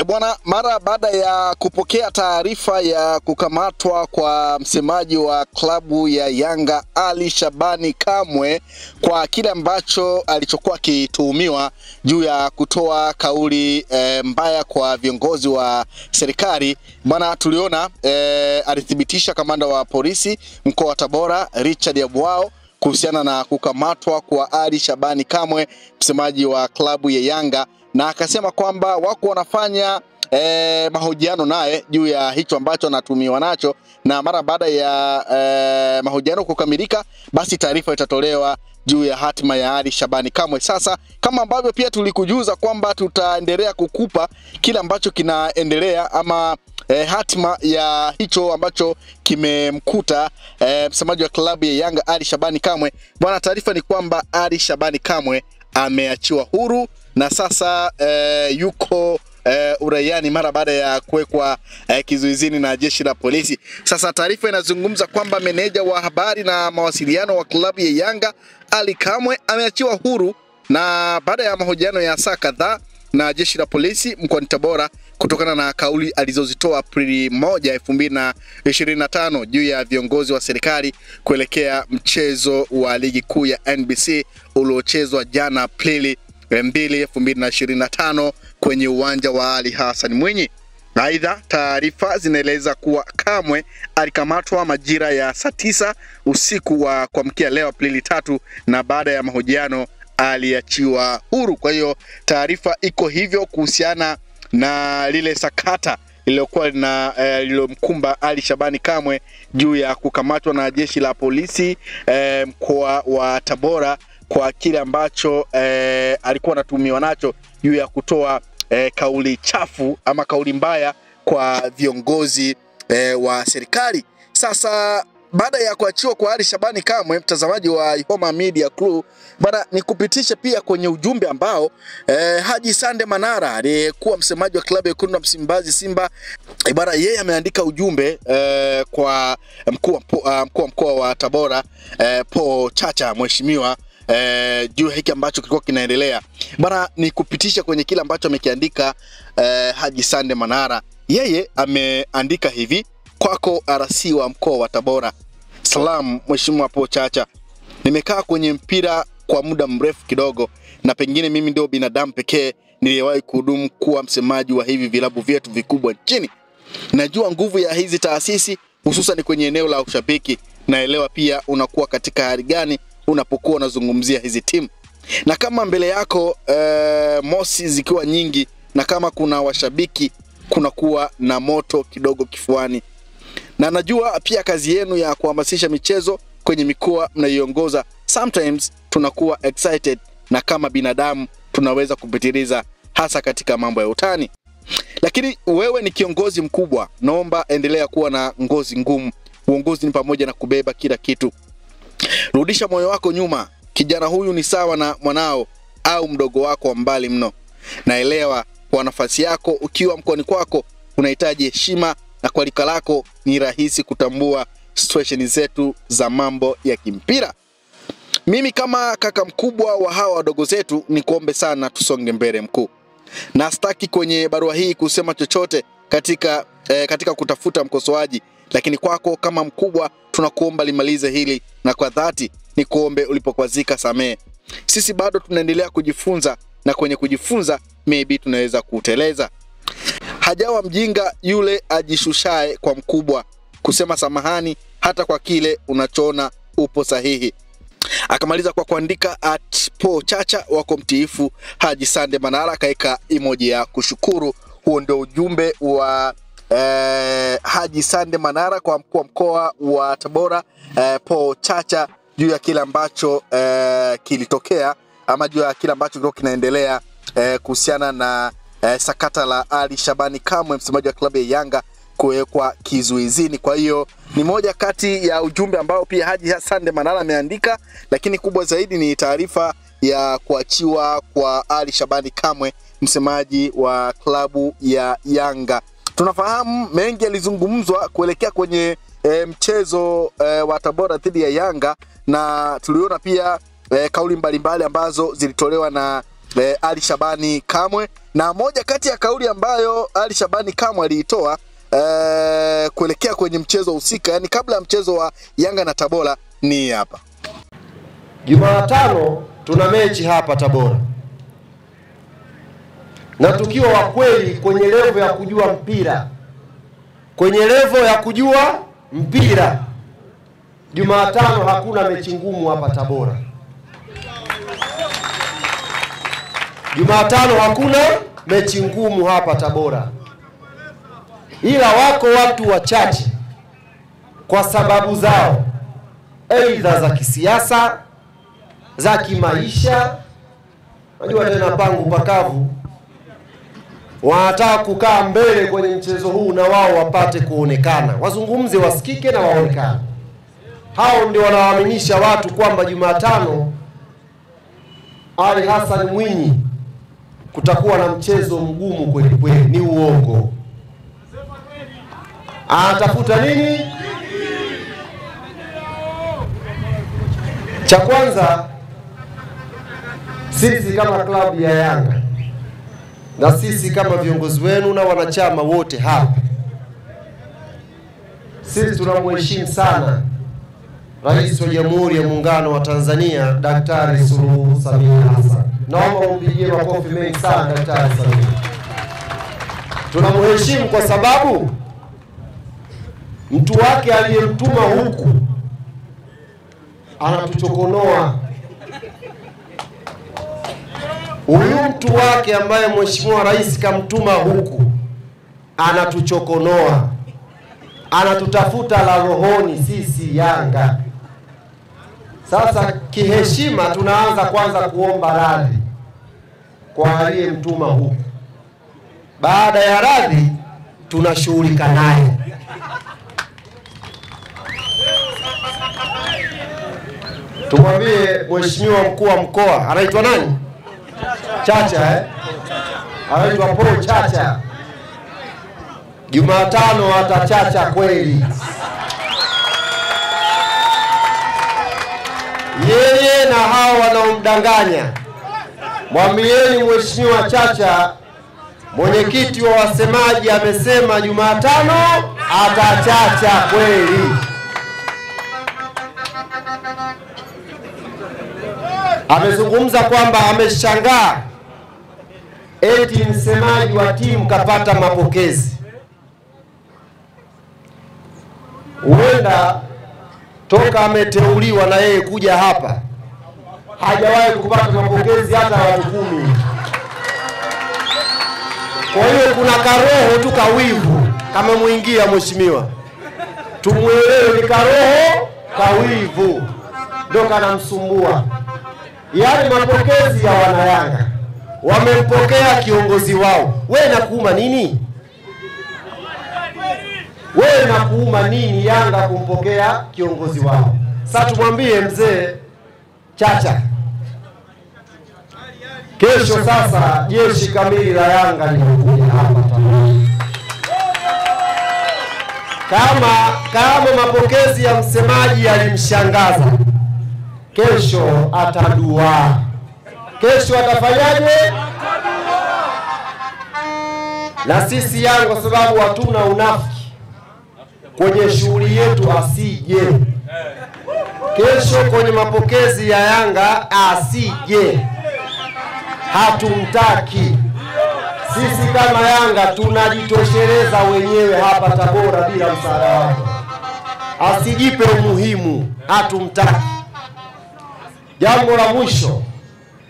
Bwana, mara baada ya kupokea taarifa ya kukamatwa kwa msemaji wa klabu ya Yanga Ali Shabani Kamwe kwa kile ambacho alichokuwa kituhumiwa juu ya kutoa kauli mbaya kwa viongozi wa serikali, bwana, tuliona alithibitisha kamanda wa polisi mkoa wa Tabora Richard Yabwao kuhusiana na kukamatwa kwa Ali Shabani Kamwe, msemaji wa klabu ya Yanga, na akasema kwamba wako wanafanya mahojiano naye juu ya hicho ambacho anatumiwa nacho, na mara baada ya mahojiano kukamilika, basi taarifa itatolewa juu ya hatima ya Ali Shabani Kamwe. Sasa kama ambavyo pia tulikujuza kwamba tutaendelea kukupa kila ambacho kinaendelea ama hatima ya hicho ambacho kimemkuta msemaji wa klabu ya Yanga Ali Shabani Kamwe, bwana, taarifa ni kwamba Ali Shabani Kamwe ameachiwa huru na sasa yuko uraiani mara baada ya kuwekwa kizuizini na jeshi la polisi. Sasa taarifa inazungumza kwamba meneja wa habari na mawasiliano wa klabu ya Yanga Ali Kamwe ameachiwa huru na baada ya mahojiano ya saa kadhaa na jeshi la polisi mkoani Tabora kutokana na kauli alizozitoa Aprili 1, 2025 juu ya viongozi wa serikali kuelekea mchezo wa ligi kuu ya NBC uliochezwa jana Aprili 2, 2025 kwenye uwanja wa Ali Hassan Mwinyi. Aidha, taarifa zinaeleza kuwa Kamwe alikamatwa majira ya saa 9 usiku wa kuamkia leo Aprili 3, na baada ya mahojiano aliachiwa huru. Kwa hiyo taarifa iko hivyo kuhusiana na lile sakata lililokuwa lililomkumba Ali Shabani Kamwe juu ya kukamatwa na jeshi la polisi mkoa wa Tabora kwa kile ambacho alikuwa anatumiwa nacho juu ya kutoa kauli chafu ama kauli mbaya kwa viongozi wa serikali. Sasa baada ya kuachiwa kwa Ali Shabani Kamwe, mtazamaji wa Ihoma Media Crew, bana, nikupitishe pia kwenye ujumbe ambao Haji Sande Manara aliyekuwa msemaji wa klabu ya Wekundu wa Msimbazi Simba, bana, yeye ameandika ujumbe kwa mkuu wa mkoa wa Tabora Paul Chacha, mheshimiwa, juu hiki ambacho kilikuwa kinaendelea. Bana, nikupitisha kwenye kile ambacho amekiandika Haji Sande Manara. Yeye ameandika hivi: kwako RC wa mkoa wa Tabora. Salamu mheshimiwa Paul Chacha. Nimekaa kwenye mpira kwa muda mrefu kidogo, na pengine mimi ndio binadamu pekee niliyewahi kuhudumu kuwa msemaji wa hivi vilabu vyetu vikubwa nchini. Najua nguvu ya hizi taasisi hususan kwenye eneo la ushabiki. Naelewa pia unakuwa katika hali gani unapokuwa unazungumzia hizi timu. Na kama mbele yako mosi zikiwa nyingi, na kama kuna washabiki kunakuwa na moto kidogo kifuani. Na najua pia kazi yenu ya kuhamasisha michezo kwenye mikoa mnaiongoza, sometimes tunakuwa excited, na kama binadamu tunaweza kupitiliza hasa katika mambo ya utani. Lakini wewe ni kiongozi mkubwa, naomba endelea kuwa na ngozi ngumu. Uongozi ni pamoja na kubeba kila kitu. Rudisha moyo wako nyuma. Kijana huyu ni sawa na mwanao au mdogo wako wa mbali mno. Naelewa kwa nafasi yako ukiwa mkoani kwako unahitaji heshima, na kwa lika lako ni rahisi kutambua situation zetu za mambo ya kimpira. Mimi kama kaka mkubwa wa hawa wadogo zetu nikuombe sana tusonge mbele mkuu. Na sitaki kwenye barua hii kusema chochote katika kutafuta mkosoaji, lakini kwako kama mkubwa tunakuomba limalize hili, na kwa dhati nikuombe ulipokwazika samee. Sisi bado tunaendelea kujifunza, na kwenye kujifunza maybe tunaweza kuteleza. Hajawa mjinga yule ajishushae kwa mkubwa kusema samahani hata kwa kile unachoona upo sahihi. Akamaliza kwa kuandika @Paul Chacha wako mtiifu Haji Sande Manara, kaeka emoji ya kushukuru. Huo ndio ujumbe wa Haji Sande Manara kwa mkuu wa mkoa wa Tabora Paul Chacha juu ya kile ambacho kilitokea ama juu ya kile ambacho kilikuwa kinaendelea kuhusiana na sakata la Ali Shabani Kamwe, msemaji wa klabu ya Yanga, kuwekwa kizuizini. Kwa hiyo ni moja kati ya ujumbe ambao pia Haji Sande Manara ameandika, lakini kubwa zaidi ni taarifa ya kuachiwa kwa Ali Shabani Kamwe, msemaji wa klabu ya Yanga. Tunafahamu mengi yalizungumzwa kuelekea kwenye mchezo wa Tabora dhidi ya Yanga, na tuliona pia kauli mbalimbali ambazo zilitolewa na Ali Shabani Kamwe, Na moja kati ya kauli ambayo Ally Shabani Kamwe aliitoa kuelekea kwenye mchezo husika, yani kabla ya mchezo wa Yanga na Tabora, ni hapa. Jumatano tuna mechi hapa Tabora. Na tukiwa wa kweli kwenye level ya kujua mpira, kwenye level ya kujua mpira, Jumatano hakuna mechi ngumu hapa Tabora. Jumatano hakuna mechi ngumu hapa Tabora. Ila wako watu wachache kwa sababu zao, aidha za kisiasa, za kimaisha, unajua tena pangu pakavu, wanataka kukaa mbele kwenye mchezo huu na wao wapate kuonekana, wazungumze, wasikike na waonekane. Hao ndio wanawaaminisha watu kwamba Jumatano Ali Hassan Mwinyi kutakuwa na mchezo mgumu kweli kweli. Ni uongo. Anatafuta nini? Cha kwanza, sisi kama klabu ya Yanga na sisi kama viongozi wenu na wanachama wote hapa, sisi tunamheshimu sana Rais wa Jamhuri ya Muungano wa Tanzania Daktari Suluhu Samia Hassan. Naomba umpigie makofi mengi sana Daktari Samia. Tunamheshimu kwa sababu mtu wake aliyemtuma huku anatuchokonoa. Huyu mtu wake ambaye Mheshimiwa Rais kamtuma huku anatuchokonoa, anatutafuta la rohoni sisi Yanga. Sasa kiheshima tunaanza kwanza kuomba radhi kwa aliyemtuma huku. Baada ya radhi tunashughulika naye. Tumwambie Mheshimiwa mkuu wa mkoa, anaitwa nani? Chacha anaitwa Paul Chacha. Jumatano atachacha kweli. Yeye na hao wanaomdanganya, mwambieni Mheshimiwa Chacha, mwenyekiti wa wasemaji amesema Jumatano atachacha kweli. Amezungumza kwamba ameshangaa eti msemaji wa timu kapata mapokezi. Huenda toka ameteuliwa na yeye kuja hapa hajawahi kupata mapokezi hata watu 10. Kwa hiyo kuna karoho tu kawivu kama muingia mheshimiwa. Tumuelewe, ni karoho kawivu ndio kanamsumbua. Yaani mapokezi ya wanayanga wamempokea kiongozi wao. Wewe nakuuma nini? Wewe nakuuma nini Yanga kumpokea kiongozi wao? Sasa tumwambie mzee Chacha, kesho sasa jeshi kamili la Yanga linakuja hapa Tabora. Kama mapokezi ya msemaji yalimshangaza, kesho atadua. Kesho atafanyaje? Na sisi Yanga kwa sababu hatuna unafiki kwenye shughuli yetu, asije kesho kwenye mapokezi ya Yanga, asije. Hatumtaki. Sisi kama Yanga tunajitosheleza wenyewe hapa Tabora bila msaada wake. Asijipe umuhimu, hatumtaki. Jambo la mwisho,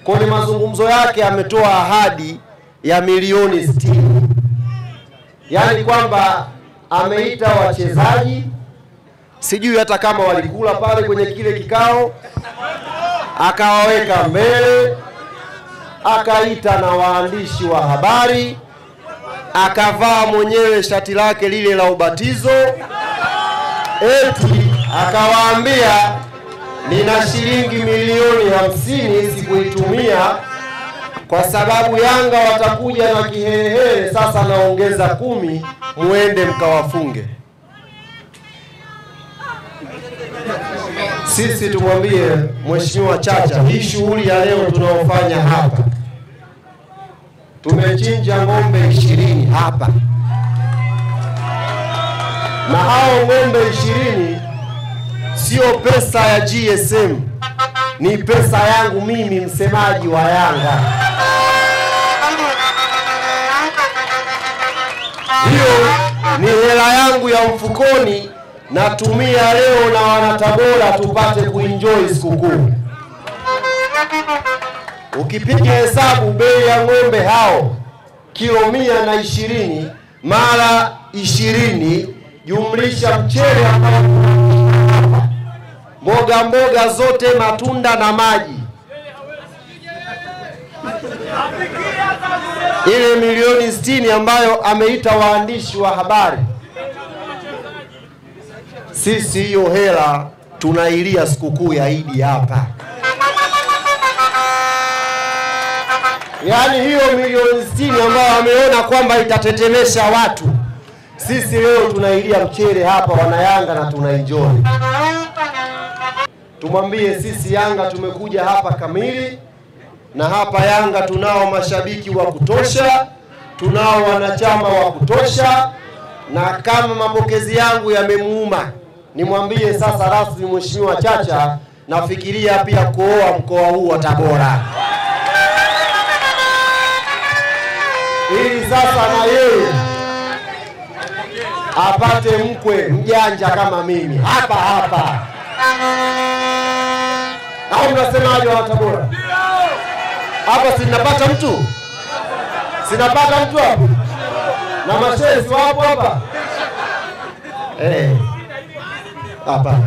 kwenye mazungumzo yake ametoa ahadi ya milioni 60. Yaani kwamba ameita wachezaji, sijui hata kama walikula pale kwenye kile kikao, akawaweka mbele, akaita na waandishi wa habari, akavaa mwenyewe shati lake lile la ubatizo, eti akawaambia nina shilingi milioni 50 sikuitumia kwa sababu Yanga watakuja na kiherehere, sasa naongeza 10 muende mkawafunge. Sisi tumwambie Mheshimiwa Chacha, hii shughuli ya leo tunaofanya hapa tumechinja ng'ombe 20 hapa. Na hao ng'ombe 20 sio pesa ya GSM, ni pesa yangu mimi msemaji wa Yanga. Hiyo ni hela yangu ya mfukoni, natumia leo na wanatabora tupate kuenjoy sikukuu. Ukipiga hesabu bei ya ng'ombe hao kilo 120 mara 20 jumlisha mchele, mboga zote, matunda na maji, ile milioni 60 ambayo ameita waandishi wa habari, sisi hiyo hela tunailia sikukuu ya Idi hapa. Yaani hiyo milioni 60 ambayo ameona kwamba itatetemesha watu, sisi leo tunailia mchele hapa wana Yanga na tunaenjoy. Tumwambie sisi Yanga tumekuja hapa kamili, na hapa Yanga tunao mashabiki wa kutosha, tunao wanachama wa kutosha, na kama mapokezi yangu yamemuuma, nimwambie sasa rasmi Mheshimiwa Chacha, nafikiria pia kuoa mkoa huu wa Tabora. Ili sasa na yeye apate mkwe mjanja kama mimi hapa hapa. Au mnasemaje wa Tabora? Hapa sinapata mtu? Sinapata mtu hapo? Na mashehe wapo hapa? Hapa.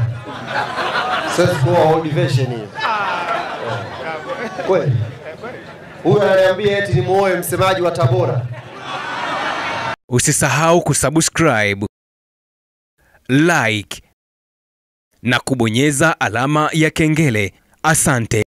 Sasa kwa motivation hiyo. Kweli. Huyu ananiambia eti nimuoe msemaji wa Tabora. Usisahau kusubscribe, like na kubonyeza alama ya kengele. Asante.